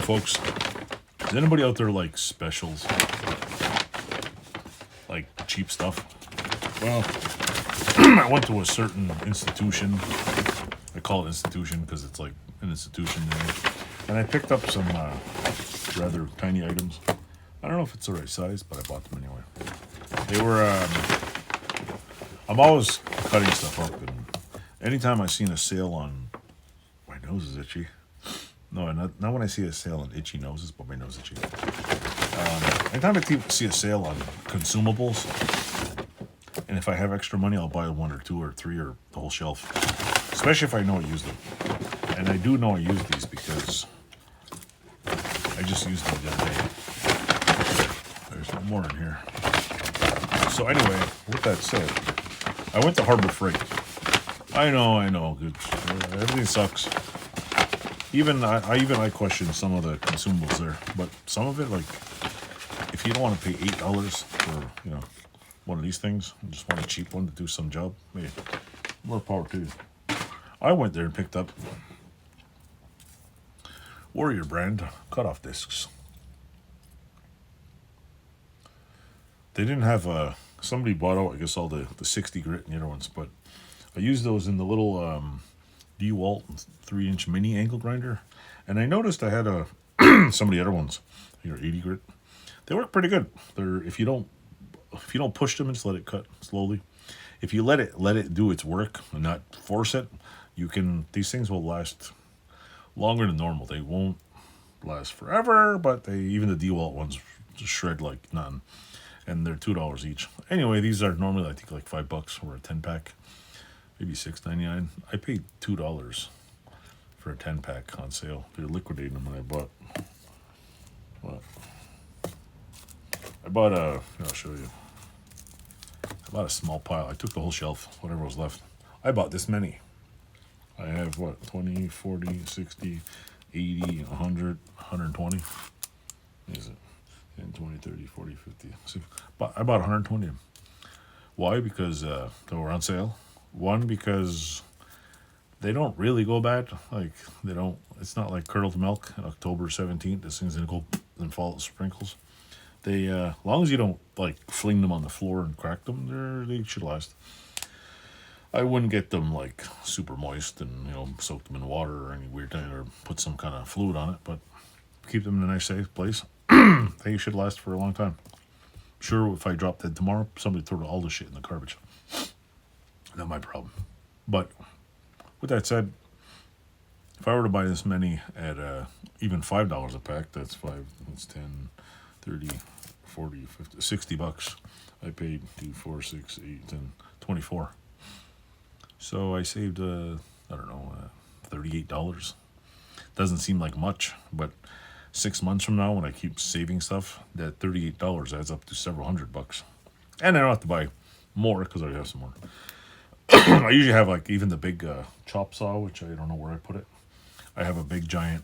folks, does anybody out there like specials? Like cheap stuff? Well, I went to a certain institution. I call it institution because it's like an institution there. And I picked up some rather tiny items. I don't know if it's the right size, but I bought them anyway. They were, I'm always cutting stuff up, and anytime I seen a sale on, my nose is itchy. No, not when I see a sale on itchy noses, but my nose is itchy. Anytime I see a sale on consumables, and if I have extra money, I'll buy one or two or three or the whole shelf. Especially if I know I use them. And I do know I use these because I just used them the other day. There's no more in here. So anyway, with that said, I went to Harbor Freight. I know. Everything sucks. I question some of the consumables there, but some of it, like, if you don't want to pay $8 for one of these things, you just want a cheap one to do some job, hey, more power to you. I went there and picked up Warrior brand cutoff discs. They didn't have somebody bought out, I guess, all the 60 grit and the other ones, but I used those in the little DeWalt 3-inch mini angle grinder, and I noticed I had some of the other ones, 80 grit. They work pretty good. If you don't push them and just let it cut slowly. If you let it do its work and not force it, these things will last longer than normal. They won't last forever, but even the DeWalt ones just shred like none, and they're $2 each. Anyway, these are normally I think like $5 for a 10-pack. Maybe $6.99. I paid $2 for a 10-pack on sale. They're liquidating them when I bought. Well, I'll show you. I bought a small pile. I took the whole shelf, whatever was left. I bought this many. I have 20, 40, 60, 80, 100, 120. Is it 10, 20, 30, 40, 50, 60. But I bought 120 of them. Why? Because they were on sale. One, because they don't really go bad. Like, it's not like curdled milk on October 17th. This thing's going to go and fall at sprinkles. They, as long as you don't, like, fling them on the floor and crack them, they should last. I wouldn't get them, like, super moist and, soak them in water or any weird thing or put some kind of fluid on it, but keep them in a nice, safe place. They should last for a long time. Sure, if I drop dead tomorrow, somebody throw all the shit in the garbage. Not my problem. But with that said, if I were to buy this many at even $5 a pack, that's 10, 30, 40, 50, $60. I paid 2, 4, 6, 8, 10, 24. So I saved, $38. Doesn't seem like much, but 6 months from now, when I keep saving stuff, that $38 adds up to several $100. And I don't have to buy more because I already have some more. I usually have like even the big chop saw, which I don't know where I put it. I have a big giant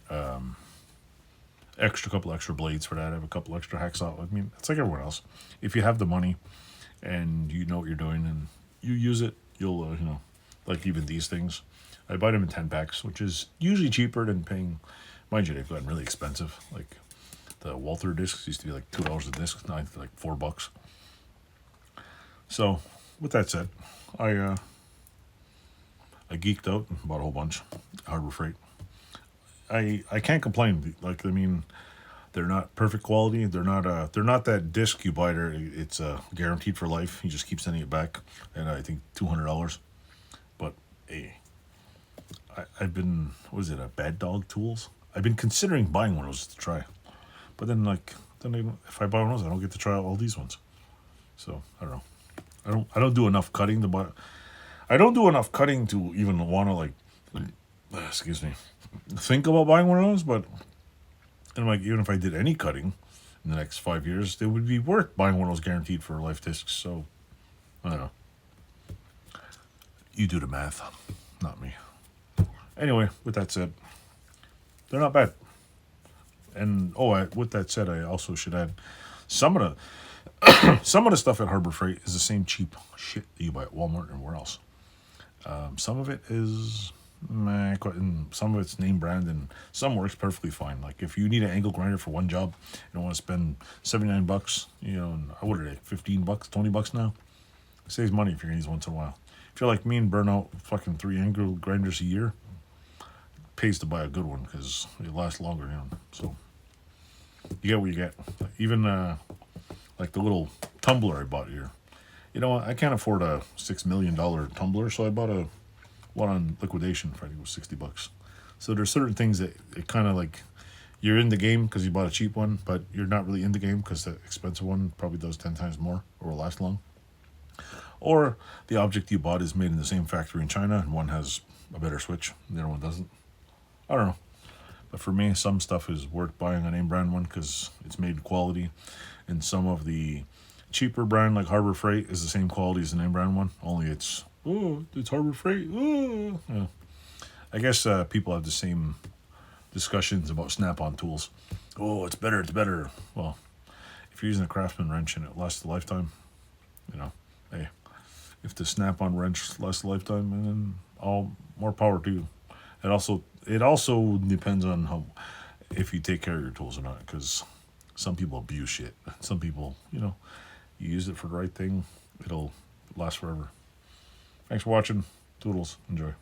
couple extra blades for that. I have a couple extra hacksaw. I mean, it's like everyone else. If you have the money and you know what you're doing and you use it, you'll like even these things. I buy them in 10 packs, which is usually cheaper than paying. Mind you, they've gotten really expensive. Like the Walther discs used to be like $2 a disc. Now it's like $4. So with that said, I geeked out and bought a whole bunch. Harbor Freight. I can't complain. Like, I mean, they're not perfect quality. They're not that disc you buy there. It's guaranteed for life. You just keep sending it back, and I think $200. But hey, I've been, a Bad Dog Tools? I've been considering buying one of those to try, but then if I buy one of those, I don't get to try all these ones. So I don't know. I don't do enough cutting to buy. I don't do enough cutting to even want to think about buying one of those. But and like even if I did any cutting in the next 5 years, it would be worth buying one of those guaranteed for life discs. So I don't know. You do the math, not me. Anyway, with that said, they're not bad. And with that said, I also should add some of the stuff at Harbor Freight is the same cheap shit that you buy at Walmart and where else. Some of it is and some of it's name brand, and some works perfectly fine. Like if you need an angle grinder for one job, you don't want to spend $79. And what are they? $15, $20 now. It saves money if you're gonna use once in a while. If you're like me and burn out fucking 3 angle grinders a year, it pays to buy a good one because it lasts longer. So you get what you get. Even like the little tumbler I bought here. I can't afford a $6 million tumbler, so I bought a one on liquidation for I think it was $60. So there's certain things that it kind of like you're in the game because you bought a cheap one, but you're not really in the game because the expensive one probably does 10 times more or will last long. Or the object you bought is made in the same factory in China and one has a better switch, and the other one doesn't. I don't know. But for me, some stuff is worth buying a name brand one because it's made quality, and some of the cheaper brand like Harbor Freight is the same quality as the name brand one. Only it's Harbor Freight. Yeah. I guess people have the same discussions about Snap-on tools. Oh, it's better. It's better. Well, if you're using a Craftsman wrench and it lasts a lifetime, hey, if the Snap-on wrench lasts a lifetime, then all more power to you. It also depends on how if you take care of your tools or not, because some people abuse shit. Some people, you use it for the right thing, it'll last forever. Thanks for watching. Toodles. Enjoy.